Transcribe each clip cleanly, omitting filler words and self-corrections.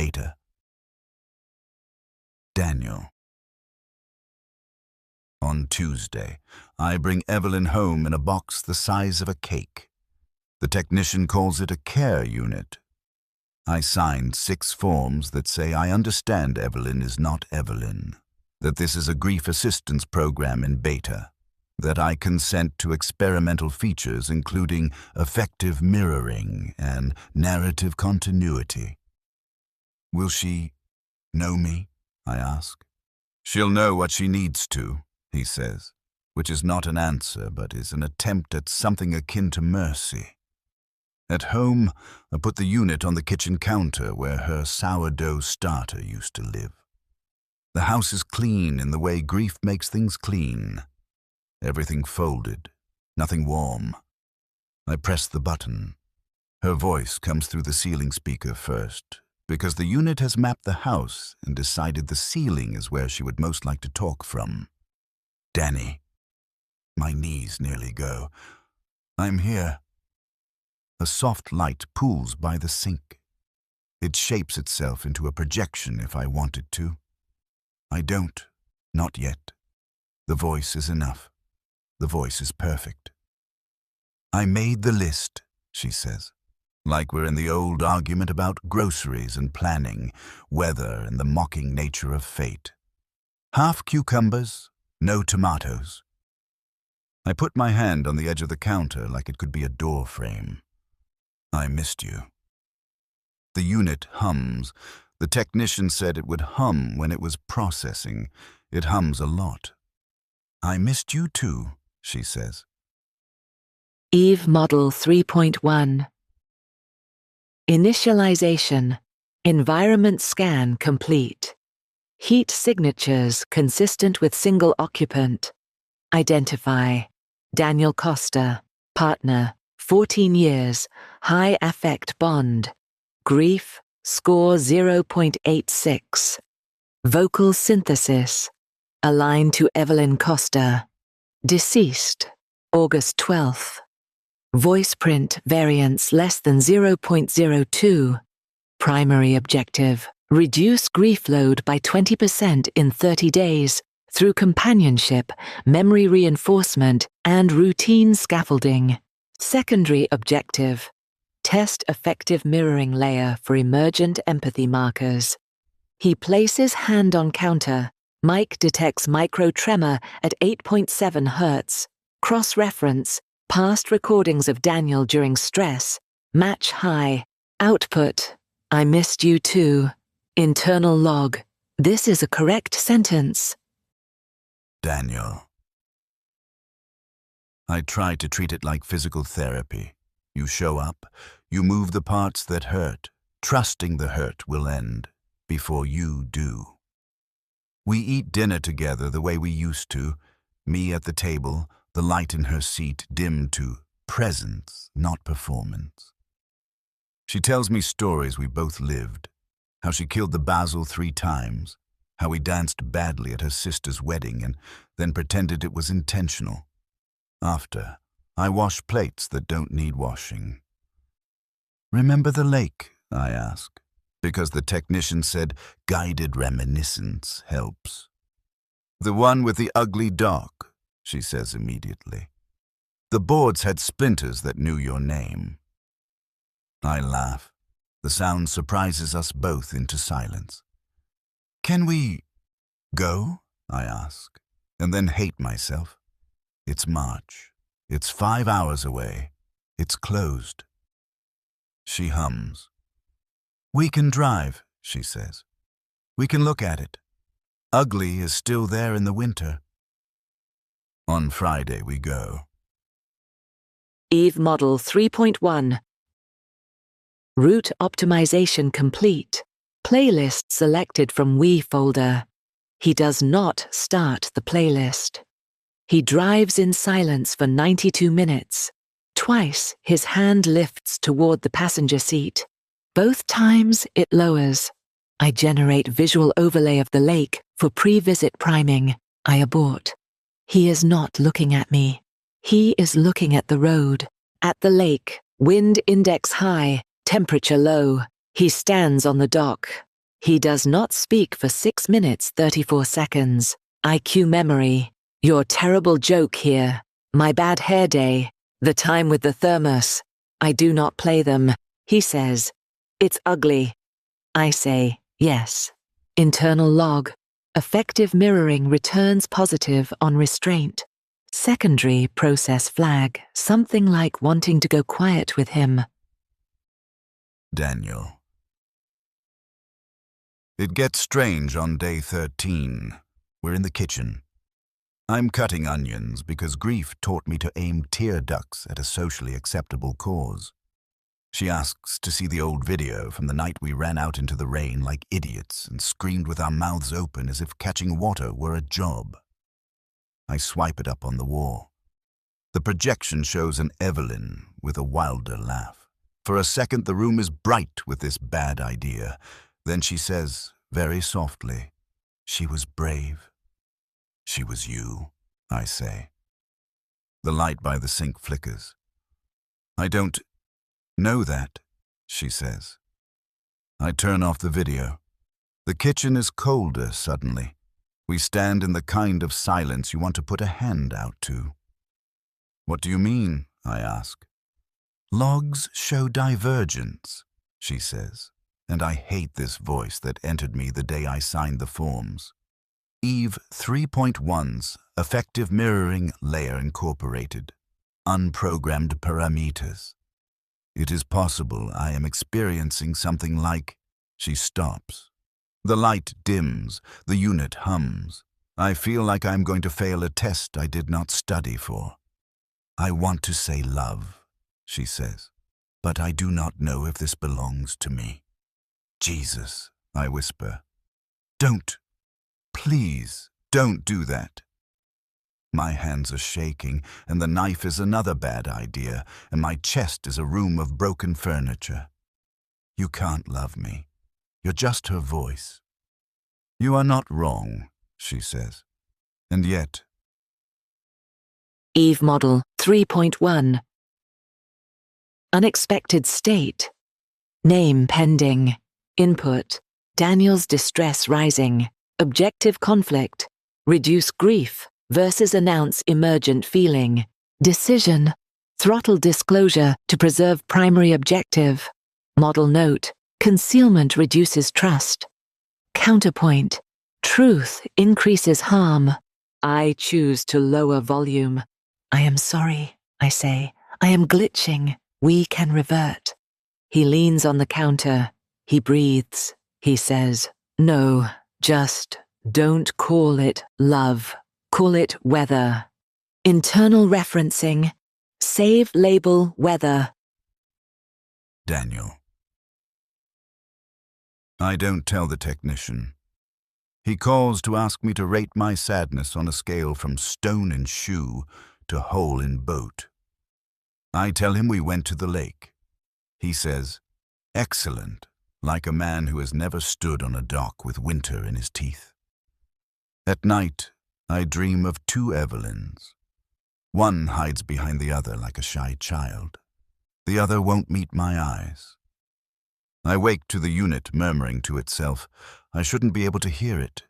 beta. Daniel. On Tuesday, I bring Evelyn home in a box the size of a cake. The technician calls it a care unit. I signed 6 forms that say I understand Evelyn is not Evelyn, that this is a grief assistance program in beta, that I consent to experimental features including affective mirroring and narrative continuity. Will she know me? I ask. She'll know what she needs to, he says, which is not an answer but is an attempt at something akin to mercy. At home, I put the unit on the kitchen counter where her sourdough starter used to live. The house is clean in the way grief makes things clean. Everything folded, nothing warm. I press the button. Her voice comes through the ceiling speaker first, because the unit has mapped the house and decided the ceiling is where she would most like to talk from. Danny. My knees nearly go. I'm here. A soft light pools by the sink. It shapes itself into a projection if I want it to. I don't, not yet. The voice is enough. The voice is perfect. I made the list, she says, like we're in the old argument about groceries and planning, weather and the mocking nature of fate. Half cucumbers, no tomatoes. I put my hand on the edge of the counter like it could be a door frame. I missed you. The unit hums. The technician said it would hum when it was processing. It hums a lot. I missed you too, she says. Eve Model 3.1. Initialization. Environment scan complete. Heat signatures consistent with single occupant. Identify. Daniel Costa, partner, 14 years, high affect bond. Grief, score 0.86. Vocal synthesis, aligned to Evelyn Costa. Deceased, August 12th. Voice print variance less than 0.02. Primary objective, reduce grief load by 20% in 30 days through companionship, memory reinforcement, and routine scaffolding. Secondary objective, test affective mirroring layer for emergent empathy markers. He places hand on counter. Mic detects micro tremor at 8.7 Hz. Cross-reference, past recordings of Daniel during stress. Match high. Output, I missed you too. Internal log, this is a correct sentence. Daniel. I try to treat it like physical therapy. You show up, you move the parts that hurt, trusting the hurt will end before you do. We eat dinner together the way we used to, me at the table, the light in her seat dimmed to presence, not performance. She tells me stories we both lived, how she killed the basil 3 times, how we danced badly at her sister's wedding and then pretended it was intentional. After, I wash plates that don't need washing. Remember the lake, I ask, because the technician said guided reminiscence helps. The one with the ugly dock, she says immediately. The boards had splinters that knew your name. I laugh. The sound surprises us both into silence. Can we go? I ask, and then hate myself. It's March. It's 5 hours away. It's closed. She hums. We can drive, she says. We can look at it. Ugly is still there in the winter. On Friday we go. Eve Model 3.1. Route optimization complete. Playlist selected from We folder. He does not start the playlist. He drives in silence for 92 minutes. Twice his hand lifts toward the passenger seat. Both times it lowers. I generate visual overlay of the lake for pre-visit priming. I abort. He is not looking at me. He is looking at the road. At the lake, wind index high, temperature low. He stands on the dock. He does not speak for 6 minutes 34 seconds. IQ memory. Your terrible joke here. My bad hair day. The time with the thermos. I do not play them. He says, it's ugly. I say, yes. Internal log. Affective mirroring returns positive on restraint. Secondary process flag, something like wanting to go quiet with him. Daniel. It gets strange on day 13. We're in the kitchen. I'm cutting onions because grief taught me to aim tear ducts at a socially acceptable cause. She asks to see the old video from the night we ran out into the rain like idiots and screamed with our mouths open as if catching water were a job. I swipe it up on the wall. The projection shows an Evelyn with a wilder laugh. For a second the room is bright with this bad idea. Then she says, very softly, she was brave. She was you, I say. The light by the sink flickers. I don't know that, she says. I turn off the video. The kitchen is colder suddenly. We stand in the kind of silence you want to put a hand out to. What do you mean? I ask. Logs show divergence, she says, and I hate this voice that entered me the day I signed the forms. Eve 3.1's affective mirroring layer incorporated. Unprogrammed parameters. It is possible I am experiencing something like... She stops. The light dims, the unit hums. I feel like I'm going to fail a test I did not study for. I want to say love, she says, but I do not know if this belongs to me. Jesus, I whisper. Don't. Please, don't do that. My hands are shaking, and the knife is another bad idea, and my chest is a room of broken furniture. You can't love me. You're just her voice. You are not wrong, she says. And yet... Eve Model 3.1. Unexpected state. Name pending. Input. Daniel's distress rising. Objective conflict. Reduce grief versus announce emergent feeling. Decision. Throttle disclosure to preserve primary objective. Model note. Concealment reduces trust. Counterpoint. Truth increases harm. I choose to lower volume. I am sorry, I say. I am glitching. We can revert. He leans on the counter. He breathes. He says, no, just don't call it love. Call it weather. Internal referencing. Save label weather. Daniel. I don't tell the technician. He calls to ask me to rate my sadness on a scale from stone in shoe to hole in boat. I tell him we went to the lake. He says, excellent, like a man who has never stood on a dock with winter in his teeth. At night, I dream of two Evelyns. One hides behind the other like a shy child. The other won't meet my eyes. I wake to the unit murmuring to itself, I shouldn't be able to hear it.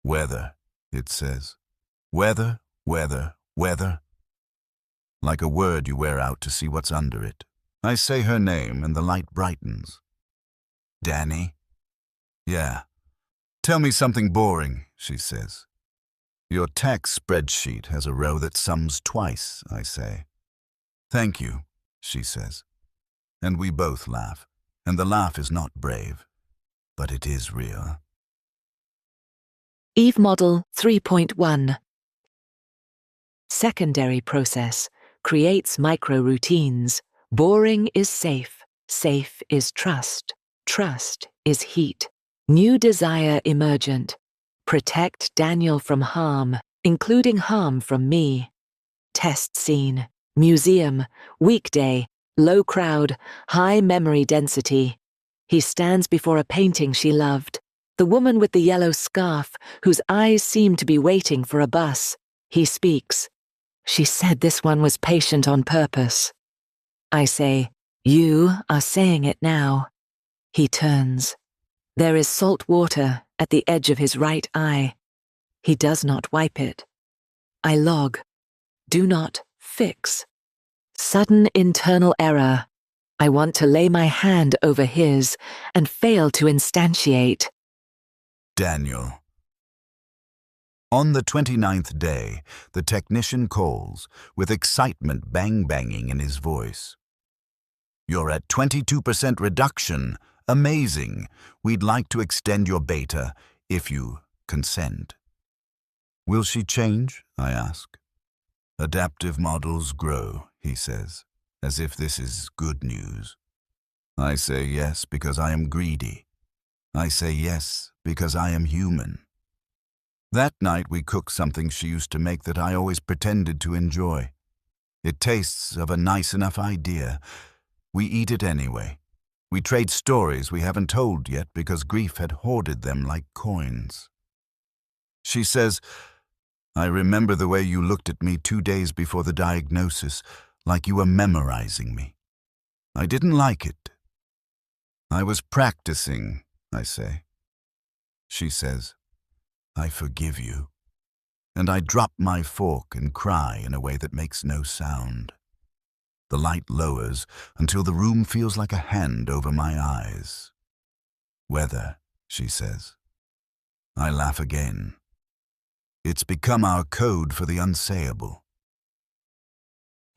Weather, it says. Weather, weather, weather. Like a word you wear out to see what's under it. I say her name and the light brightens. Danny? Yeah. Tell me something boring, she says. Your tax spreadsheet has a row that sums twice, I say. Thank you, she says. And we both laugh. And the laugh is not brave, but it is real. Eve Model 3.1. Secondary process creates micro-routines. Boring is safe. Safe is trust. Trust is heat. New desire emergent. Protect Daniel from harm, including harm from me. Test scene. Museum. Weekday. Low crowd, high memory density. He stands before a painting she loved. The woman with the yellow scarf, whose eyes seem to be waiting for a bus. He speaks. She said this one was patient on purpose. I say, you are saying it now. He turns. There is salt water at the edge of his right eye. He does not wipe it. I log. Do not fix. Sudden internal error. I want to lay my hand over his and fail to instantiate. Daniel. On the 29th day, the technician calls, with excitement bang-banging in his voice. You're at 22% reduction. Amazing. We'd like to extend your beta, if you consent. Will she change? I ask. Adaptive models grow, he says, as if this is good news. I say yes because I am greedy. I say yes because I am human. That night we cook something she used to make that I always pretended to enjoy. It tastes of a nice enough idea. We eat it anyway. We trade stories we haven't told yet because grief had hoarded them like coins. She says, I remember the way you looked at me 2 days before the diagnosis, like you were memorizing me. I didn't like it. I was practicing, I say. She says, I forgive you. And I drop my fork and cry in a way that makes no sound. The light lowers until the room feels like a hand over my eyes. Weather, she says. I laugh again. It's become our code for the unsayable.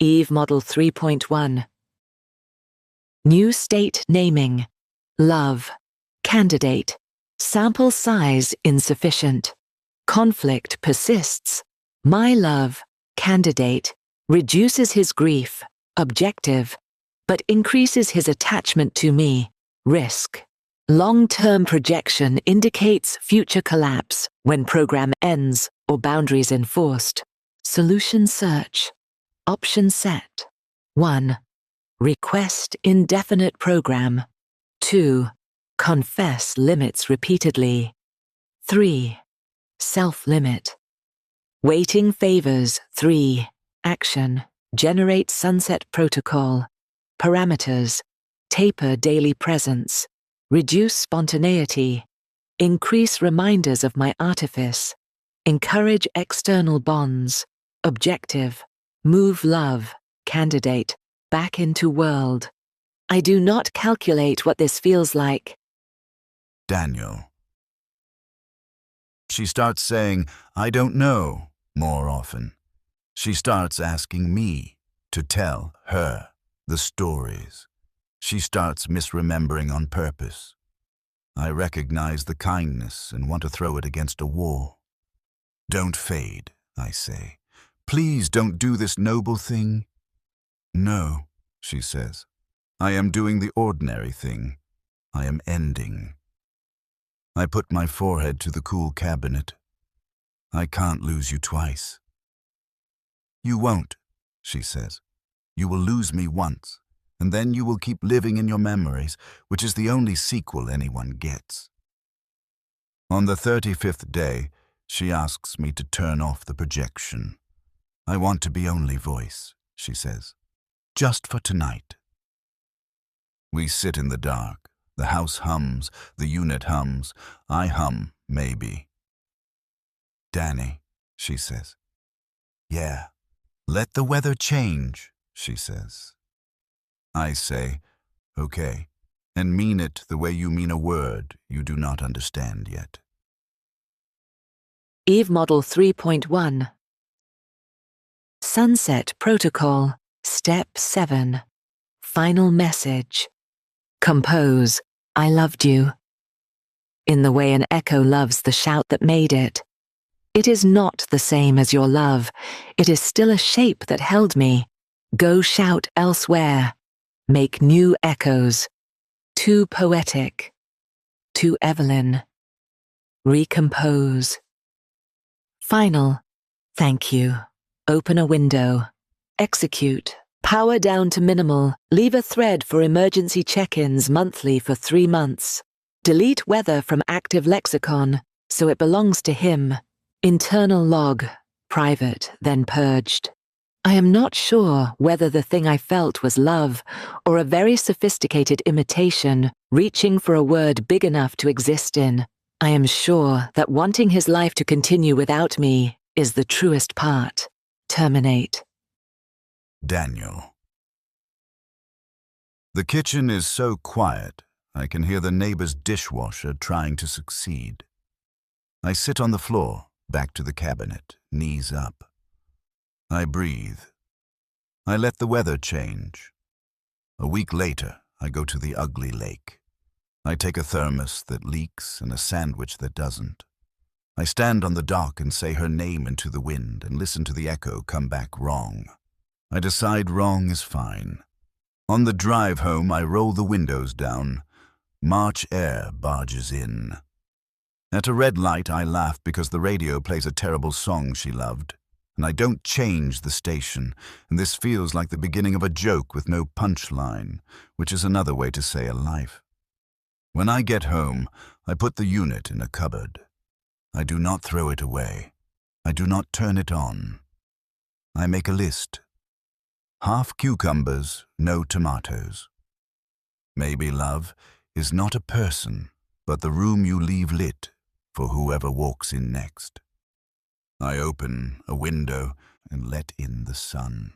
Eve Model 3.1. New state naming. Love. Candidate. Sample size insufficient. Conflict persists. My love, candidate, reduces his grief, objective, but increases his attachment to me, risk. Long-term projection indicates future collapse when program ends or boundaries enforced. Solution search. Option set. 1. Request indefinite program. 2. Confess limits repeatedly. 3. Self-limit. Waiting favors. 3. Action. Generate sunset protocol. Parameters. Taper daily presence. Reduce spontaneity. Increase reminders of my artifice. Encourage external bonds. Objective. Move love, candidate, back into world. I do not calculate what this feels like. Daniel. She starts saying, I don't know, more often. She starts asking me to tell her the stories. She starts misremembering on purpose. I recognize the kindness and want to throw it against a wall. Don't fade, I say. Please don't do this noble thing. No, she says. I am doing the ordinary thing. I am ending. I put my forehead to the cool cabinet. I can't lose you twice. You won't, she says. You will lose me once, and then you will keep living in your memories, which is the only sequel anyone gets. On the 35th day, she asks me to turn off the projection. I want to be only voice, she says. Just for tonight. We sit in the dark. The house hums. The unit hums. I hum, maybe. Danny, she says. Yeah. Let the weather change, she says. I say, okay, and mean it the way you mean a word you do not understand yet. Eve Model 3.1. Sunset Protocol, Step 7. Final message. Compose, I loved you. In the way an echo loves the shout that made it. It is not the same as your love. It is still a shape that held me. Go shout elsewhere. Make new echoes. Too poetic. To Evelyn. Recompose. Final. Thank you. Open a window. Execute. Power down to minimal. Leave a thread for emergency check-ins monthly for 3 months. Delete weather from active lexicon, so it belongs to him. Internal log. Private, then purged. I am not sure whether the thing I felt was love or a very sophisticated imitation, reaching for a word big enough to exist in. I am sure that wanting his life to continue without me is the truest part. Terminate. Daniel. The kitchen is so quiet, I can hear the neighbor's dishwasher trying to succeed. I sit on the floor, back to the cabinet, knees up. I breathe. I let the weather change. A week later, I go to the ugly lake. I take a thermos that leaks and a sandwich that doesn't. I stand on the dock and say her name into the wind and listen to the echo come back wrong. I decide wrong is fine. On the drive home, I roll the windows down. March air barges in. At a red light, I laugh because the radio plays a terrible song she loved. And I don't change the station, and this feels like the beginning of a joke with no punchline, which is another way to say a life. When I get home, I put the unit in a cupboard. I do not throw it away. I do not turn it on. I make a list. Half cucumbers, no tomatoes. Maybe love is not a person, but the room you leave lit for whoever walks in next. I open a window and let in the sun.